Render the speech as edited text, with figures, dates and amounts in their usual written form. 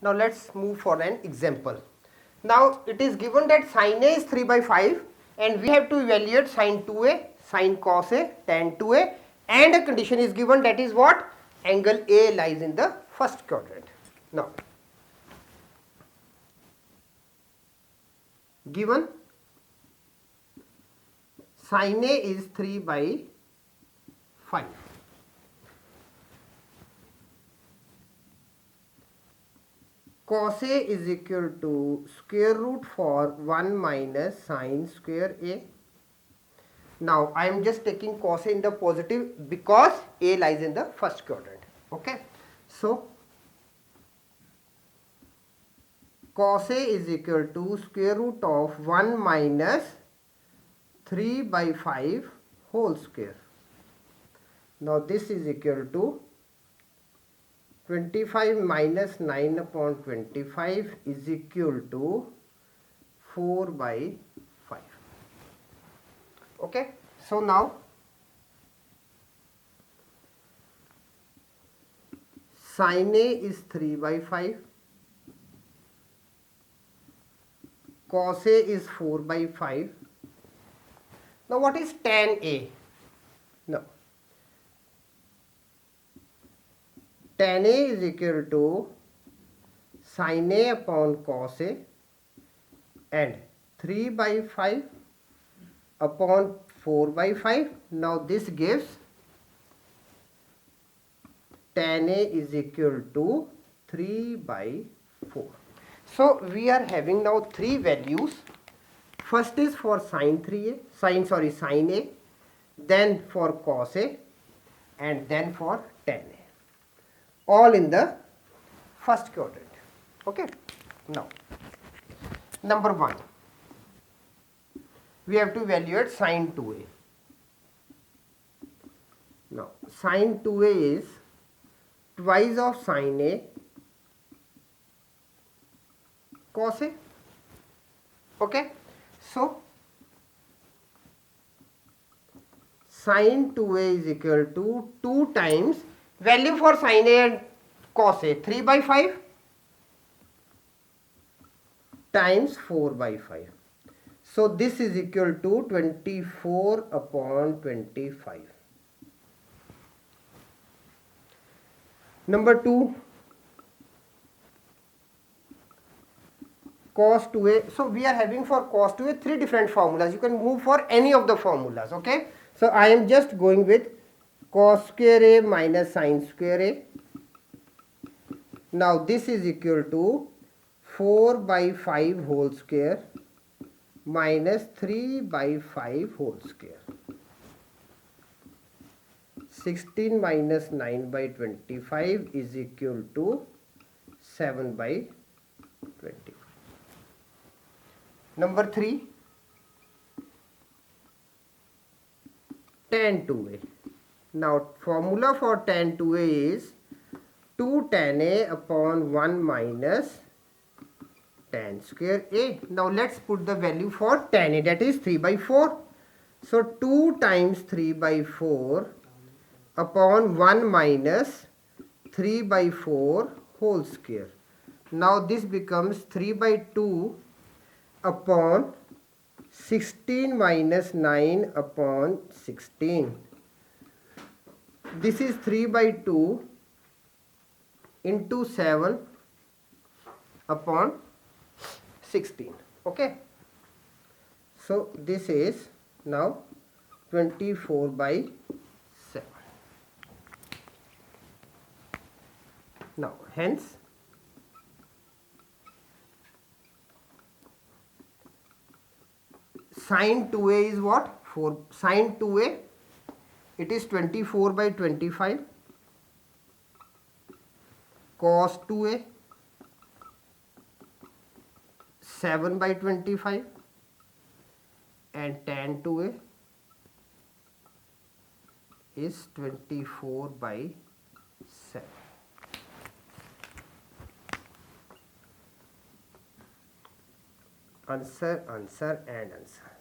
Now let's move for an example. Now it is given that sin A is 3 by 5 and we have to evaluate sin 2A, sin cos A, tan 2A, and a condition is given, that is what? Angle A lies in the first quadrant. Now given sin A is 3 by 5. Cos A is equal to square root for 1 minus sin square A. Now I am just taking cos A in the positive because A lies in the first quadrant. Okay. So cos A is equal to square root of 1 minus 3 by 5 whole square. Now this is equal to 25 minus 9 upon 25 is equal to 4 by 5. Okay. So now sin A is 3 by 5. Cos A is 4 by 5. Now what is tan A? Now tan A is equal to sin A upon cos A and 3 by 5 upon 4 by 5. Now this gives tan A is equal to 3 by 4. So we are having now three values. First is for sin A, then for cos A, and then for tan A. All in the first quadrant. Okay. Now, number 1, we have to evaluate sin 2A. Now, sin 2A is twice of sin A cos A. Okay. So, sin 2A is equal to 2 times value for sin A and cos A, 3 by 5 times 4 by 5. So this is equal to 24 upon 25. Number 2, cos 2A. So we are having for cos 2A 3 different formulas. You can move for any of the formulas. Okay. So I am just going with cos square A minus sin square A. Now this is equal to 4 by 5 whole square minus 3 by 5 whole square. 16 minus 9 by 25 is equal to 7 by 25. Number 3, tan 2A. Now formula for tan 2A is 2 tan A upon 1 minus tan square A. Now let's put the value for tan A, that is 3 by 4. So 2 times 3 by 4 upon 1 minus 3 by 4 whole square. Now this becomes 3 by 2 upon 16 minus 9 upon 16. This is 3 by 2 into 7 upon 16. Okay. So this is now 24 by 7. Now hence sin 2A is what? For sin 2A it is 24 by 25. Cos 2A 7 by 25 and tan 2A is 24 by 7. Answer, answer and answer.